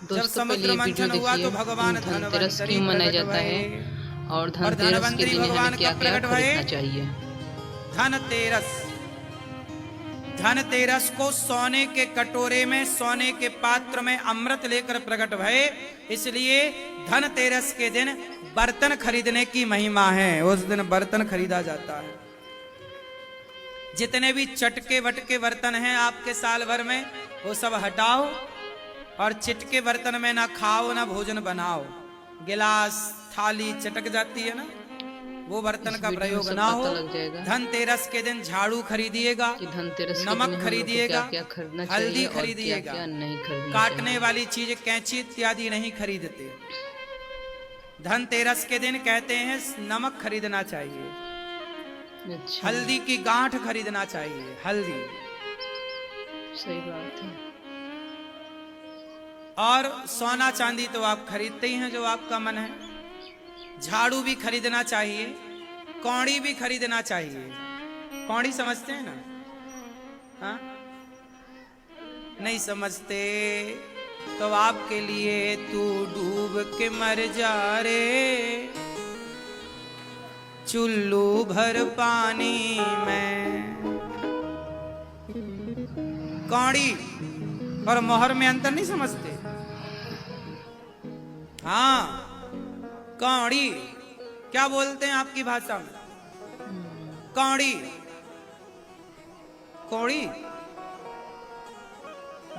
जब समुद्र मंथन हुआ तो भगवान धनतेरस धनवंतरी क्यों मनाया प्रकट जाता है भये। और और धनतेरस के धनवंतरी दिन भगवान हमें क्या कब क्या प्रकट भये? खरीदना चाहिए? धनतेरस, धनतेरस को सोने के कटोरे में, सोने के पात्र में अमृत लेकर प्रकट भये, इसलिए धनतेरस के दिन बर्तन खरीदने की महिमा है। उस दिन बर्तन खरीदा जाता है। जितने भी चटके वटके बर्तन हैं आपके साल भर में, वो सब हटाओ और चिटके बर्तन में ना खाओ ना भोजन बनाओ। गिलास थाली चटक जाती है ना, वो बर्तन इस का वीडियो में प्रयोग सब ना हो। पता लग जाएगा धनतेरस के दिन झाड़ू खरीदिएगा, कि धनतेरस के नमक दिन हम लोग को क्या खरीदिएगा, क्या खरीदना चाहिए हल्दी और क्या खरीदिएगा, क्या नहीं खरीदना काटने चाहिए। वाली चीज कैंची इत्यादि नहीं खरीदते। धनतेरस के दिन कहते हैं नमक खरीदना चाहिए, अच्छा, हल्दी की गांठ खरीदना चाहिए, हल्दी। सही बात है। और सोना चांदी तो आप खरीदते ही हैं जो आपका मन है। झाड़ू भी खरीदना चाहिए, कौड़ी भी खरीदना चाहिए। कौड़ी समझते हैं ना? हाँ, नहीं समझते तो आपके लिए तू डूब के मर जा रे, चुल्लू भर पानी में। कौड़ी और मोहर में अंतर नहीं समझते? हाँ, कौड़ी क्या बोलते हैं आपकी भाषा में? कौड़ी, कौड़ी,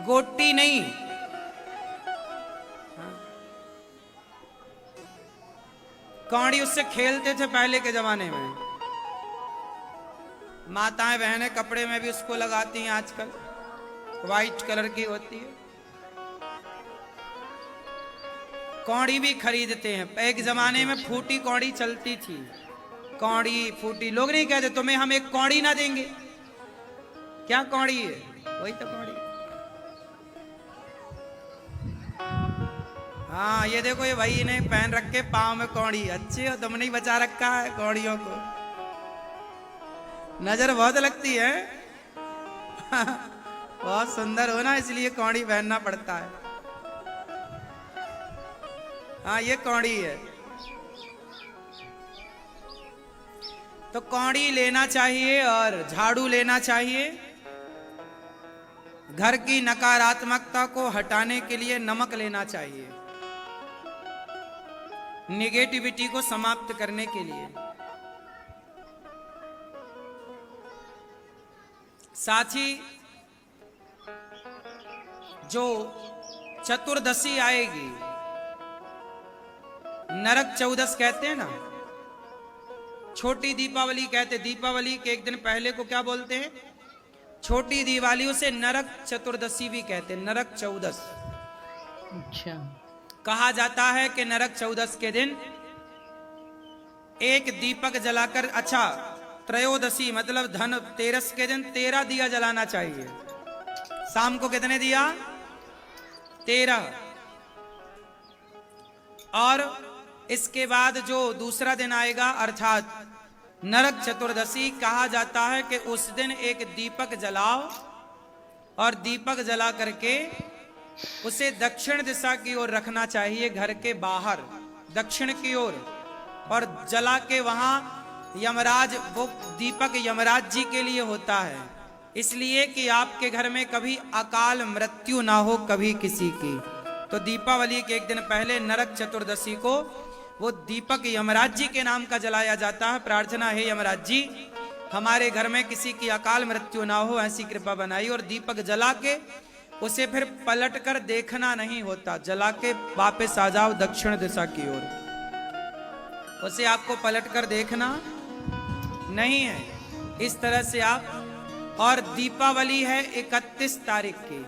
गोटी नहीं। कौड़ी उससे खेलते थे पहले के जमाने में। माताएं बहनें कपड़े में भी उसको लगाती हैं आजकल, व्हाइट कलर की होती है। कौड़ी भी खरीदते हैं। एक जमाने में फूटी कौड़ी चलती थी। कौड़ी फूटी, लोग नहीं कहते तुम्हें हम एक कौड़ी ना देंगे। क्या कौड़ी है? वही तो कौड़ी। हाँ, ये देखो ये भाई ने पहन रखे पांव में कौड़ी। अच्छे हो, तुमने ही बचा रखा है कौड़ियों को। नजर बहुत लगती है। बहुत सुंदर हो ना, इसलिए कौड़ी पहनना पड़ता है। हाँ, ये कौड़ी है। तो कौड़ी लेना चाहिए और झाड़ू लेना चाहिए। घर की नकारात्मकता को हटाने के लिए नमक लेना चाहिए, निगेटिविटी को समाप्त करने के लिए। साथ ही जो चतुर्दशी आएगी, नरक चौदस कहते हैं ना, छोटी दीपावली कहते। दीपावली के एक दिन पहले को क्या बोलते हैं? छोटी दिवाली। उसे नरक चतुर्दशी भी कहते हैं, नरक चौदस। अच्छा, कहा जाता है कि नरक चौदस के दिन एक दीपक जलाकर, अच्छा त्रयोदशी मतलब धनतेरस के दिन 13 दिया जलाना चाहिए। शाम को कितने दिया? 13। और इसके बाद जो दूसरा दिन आएगा अर्थात नरक चतुर्दशी, कहा जाता है कि उस दिन एक दीपक जलाओ और दीपक जला करके उसे दक्षिण दिशा की ओर रखना चाहिए, घर के बाहर दक्षिण की ओर। और जला के वहां यमराज, वो दीपक यमराज जी के लिए होता है, इसलिए कि आपके घर में कभी अकाल मृत्यु ना हो कभी किसी की। तो दीपावली के एक दिन पहले नरक चतुर्दशी को वो दीपक यमराज जी के नाम का जलाया जाता है। प्रार्थना है यमराज जी हमारे घर में किसी की अकाल मृत्यु ना हो, ऐसी कृपा बनाई। और दीपक जला के उसे फिर पलट कर देखना नहीं होता, जला के वापस आ जाओ दक्षिण दिशा की ओर। उसे आपको पलट कर देखना नहीं है। इस तरह से आप। और दीपावली है 31 तारीख की।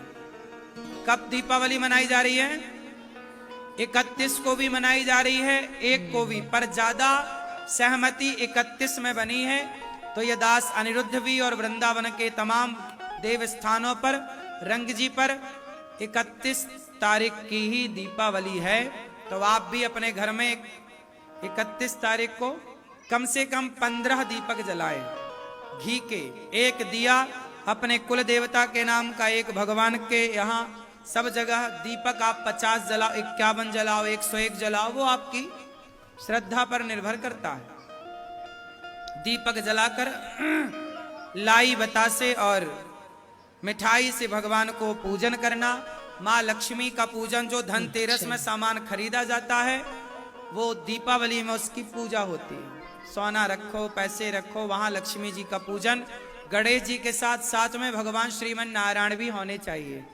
कब दीपावली मनाई जा रही है? 31 को भी मनाई जा रही है, 1 को भी, पर ज्यादा सहमति 31 में बनी है। तो ये दास अनिरुद्ध भी और वृंदावन के तमाम देव स्थानों पर, रंग जी पर 31 तारीख की ही दीपावली है। तो आप भी अपने घर में 31 तारीख को कम से कम 15 दीपक जलाएं घी के। एक दिया अपने कुल देवता के नाम का, एक भगवान के यहाँ सब जगह दीपक आप 50 जलाओ, 51 जलाओ, 101 जलाओ, वो आपकी श्रद्धा पर निर्भर करता है। दीपक जलाकर लाई बतासे और मिठाई से भगवान को पूजन करना। माँ लक्ष्मी का पूजन, जो धनतेरस में सामान खरीदा जाता है, वो दीपावली में उसकी पूजा होती है। सोना रखो, पैसे रखो, वहां लक्ष्मी जी का पूजन। गणेश जी के साथ साथ में भगवान श्रीमन नारायण भी होने चाहिए।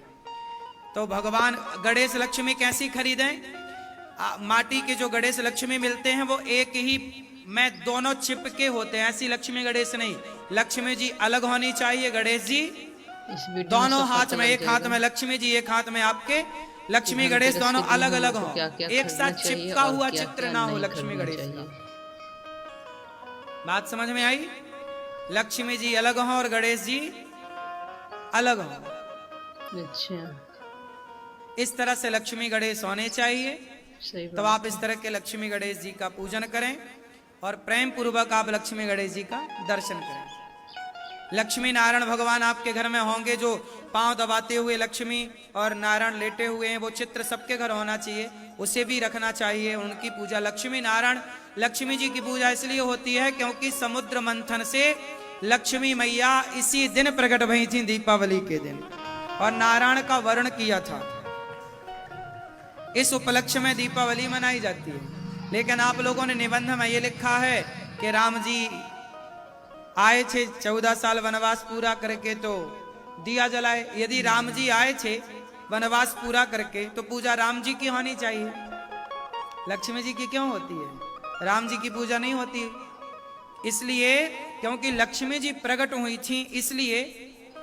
तो भगवान गणेश लक्ष्मी कैसी खरीदें? माटी के जो गणेश लक्ष्मी मिलते हैं वो एक ही में दोनों चिपके होते हैं। ऐसी लक्ष्मी गणेश नहीं, लक्ष्मी जी अलग होनी चाहिए, गणेश जी इस वीडियो में दोनों सब हाथ पता में, लग एक हाथ जाएगा में लक्ष्मी जी, एक हाथ में आपके लक्ष्मी कि गणेश, धनतेरस दोनों के दिन अलग हम अलग लोग को हो, क्या-क्या एक साथ खरीदना चाहिए चिपका और हुआ क्या-क्या चित्र ना हो नहीं लक्ष्मी खरीदना गणेश चाहिए। का। बात समझ में आई? लक्ष्मी जी अलग हो और गणेश जी अलग हो। अच्छा, इस तरह से लक्ष्मी गणेश होने चाहिए। सही तब बात आप इस तरह के लक्ष्मी गणेश जी का पूजन करें और प्रेम पूर्वक आप लक्ष्मी गणेश जी का दर्शन करें। लक्ष्मी नारायण भगवान आपके घर में होंगे, जो पांव दबाते हुए लक्ष्मी और नारायण लेटे हुए हैं, वो चित्र सबके घर होना चाहिए, उसे भी रखना चाहिए। उनकी पूजा, लक्ष्मी नारायण, लक्ष्मी जी की पूजा इसलिए होती है क्योंकि समुद्र मंथन से लक्ष्मी मैया इसी दिन प्रकट हुई थी, दीपावली के दिन, और नारायण का वर्ण किया था। इस उपलक्ष्य में दीपावली मनाई जाती है। लेकिन आप लोगों ने निबंध में ये लिखा है कि राम जी आए थे 14 साल वनवास पूरा करके तो दिया जलाए। यदि राम जी आए थे वनवास पूरा करके तो पूजा राम जी की होनी चाहिए, लक्ष्मी जी की क्यों होती है? राम जी की पूजा नहीं होती, इसलिए क्योंकि लक्ष्मी जी प्रकट हुई थी, इसलिए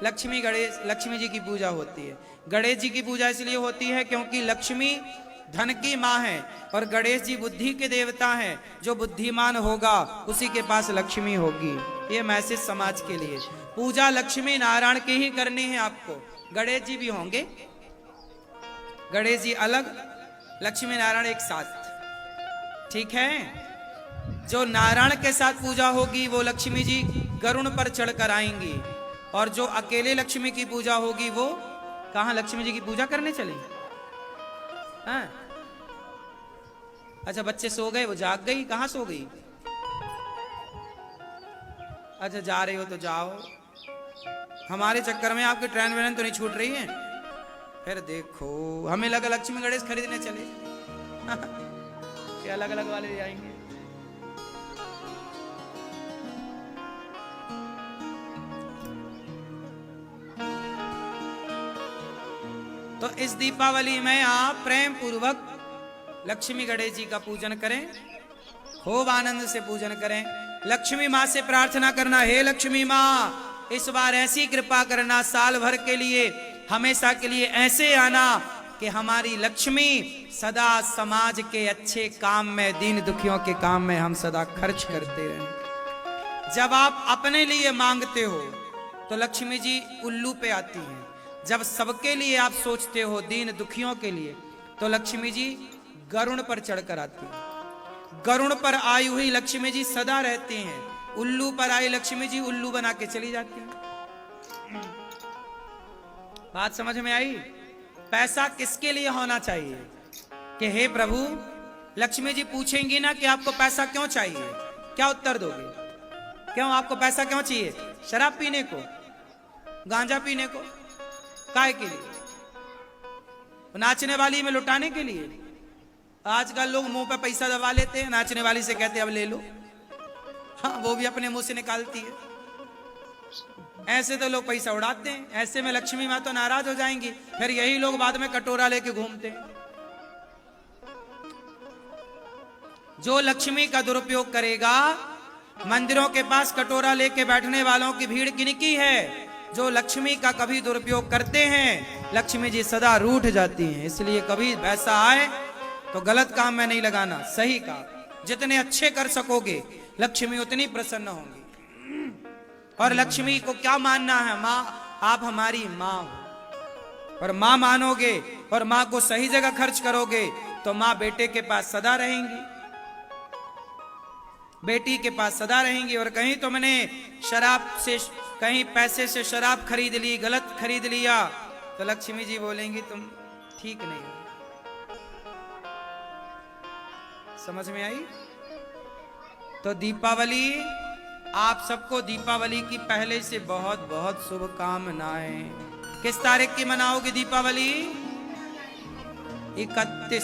लक्ष्मी जी की पूजा होती है। गणेश जी की पूजा इसलिए होती है क्योंकि लक्ष्मी धन की माँ है और गणेश जी बुद्धि के देवता हैं। जो बुद्धिमान होगा उसी के पास लक्ष्मी होगी। ये मैसेज समाज के लिए। पूजा लक्ष्मी नारायण की ही करनी है आपको। गणेश जी भी होंगे, गणेश जी अलग, लक्ष्मी नारायण एक साथ, ठीक है। जो नारायण के साथ पूजा होगी वो लक्ष्मी जी गरुड़ पर चढ़कर आएंगी, और जो अकेले लक्ष्मी की पूजा होगी वो कहां लक्ष्मी जी की पूजा करने चले? हाँ? अच्छा, बच्चे सो गए, वो जाग गई, कहां सो गई? अच्छा, जा रही हो तो जाओ, हमारे चक्कर में आपकी ट्रेन वेन तो नहीं छूट रही है। फिर देखो, हमें लगा लक्ष्मी गणेश खरीदने चले ये अलग अलग वाले जाएंगे। तो इस दीपावली में आप प्रेम पूर्वक लक्ष्मी गणेश जी का पूजन करें, खूब आनंद से पूजन करें। लक्ष्मी माँ से प्रार्थना करना, हे लक्ष्मी माँ इस बार ऐसी कृपा करना, साल भर के लिए, हमेशा के लिए ऐसे आना कि हमारी लक्ष्मी सदा समाज के अच्छे काम में, दीन दुखियों के काम में हम सदा खर्च करते रहें। जब आप अपने लिए मांगते हो तो लक्ष्मी जी उल्लू पे आती हैं। जब सबके लिए आप सोचते हो, दीन दुखियों के लिए, तो लक्ष्मी जी गरुड़ पर चढ़कर आती है। गरुड़ पर आई हुई लक्ष्मी जी सदा रहती हैं। उल्लू पर आई लक्ष्मी जी उल्लू बना के चली जाती हैं। बात समझ में आई? पैसा किसके लिए होना चाहिए कि हे प्रभु, लक्ष्मी जी पूछेंगी ना कि आपको पैसा क्यों चाहिए, क्या उत्तर दोगे? क्यों आपको पैसा क्यों चाहिए? शराब पीने को, गांजा पीने को, काय के लिए? नाचने वाली में लुटाने के लिए? आजकल लोग मुंह पे पैसा दबा लेते हैं, नाचने वाली से कहते हैं अब ले लो। हाँ, वो भी अपने मुंह से निकालती है। ऐसे तो लोग पैसा उड़ाते हैं। ऐसे में लक्ष्मी माँ तो नाराज हो जाएंगी, फिर यही लोग बाद में कटोरा लेके घूमते हैं। जो लक्ष्मी का दुरुपयोग करेगा, मंदिरों के पास कटोरा लेके बैठने वालों की भीड़ किनकी है? जो लक्ष्मी का कभी दुरुपयोग करते हैं, लक्ष्मी जी सदा रूठ जाती हैं। इसलिए कभी वैसा आए तो गलत काम में नहीं लगाना, सही काम। जितने अच्छे कर सकोगे लक्ष्मी उतनी प्रसन्न होंगी। और लक्ष्मी को क्या मानना है? माँ, आप हमारी माँ हो, और माँ मानोगे और माँ को सही जगह खर्च करोगे तो माँ बेटे के पास सदा रहेंगी, बेटी के पास सदा रहेंगी। और कहीं तुमने शराब से, कहीं पैसे से शराब खरीद ली, गलत खरीद लिया, तो लक्ष्मी जी बोलेंगी तुम ठीक नहीं है। समझ में आई? तो दीपावली, आप सबको दीपावली की पहले से बहुत बहुत शुभकामनाएं। किस तारीख की मनाओगे दीपावली? 31।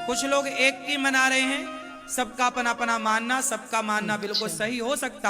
कुछ लोग 1 की मना रहे हैं। सबका अपना अपना मानना, सबका मानना बिल्कुल अच्छा। सही हो सकता है।